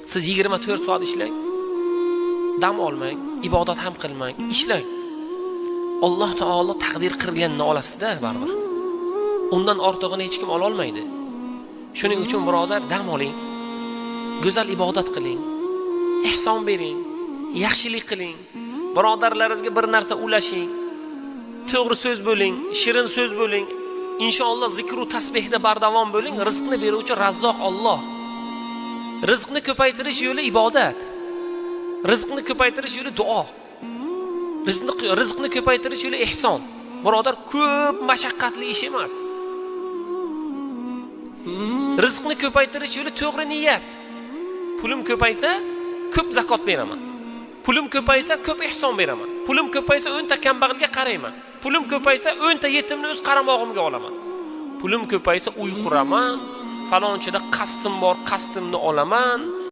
Siz 24 soat ishlang. Dam olmang, ibodat ham qilmang, ishlang. Alloh taolo taqdir qilganini olasizda baribir. Undan ortig'ini hech kim ola olmaydi. Shuning uchun birodar, dam oling. Go'zal ibodat qiling. Ihson bering, yaxshilik qiling. Birodarlaringizga bir narsa ulashing. To'g'ri so'z bo'ling, shirin so'z bo'ling. Inshaalloh zikr va tasbihda bardavom bo'ling. Rizqni beruvchi Razzoq Alloh. Rizqni ko'paytirish yo'li ibodat. Rizqni ko'paytirish yo'li duo. Rizqni ko'paytirish yo'li ihson. Birodar, ko'p mashaqqatli ish emas. Rizqni ko'paytirish yo'li to'g'ri niyat. Pulim ko'paysa, ko'p zakot beraman. Pulim ko'paysa, ko'p ihson beraman. Pulim ko'paysa, 10 ta kambag'alga qarayman. Pulim ko'paysa, 10 ta yetimni o'z qaramog'imga olaman. Pulim ko'paysa, uy quraman. Falonchida qasdim bor, qasdimni olaman.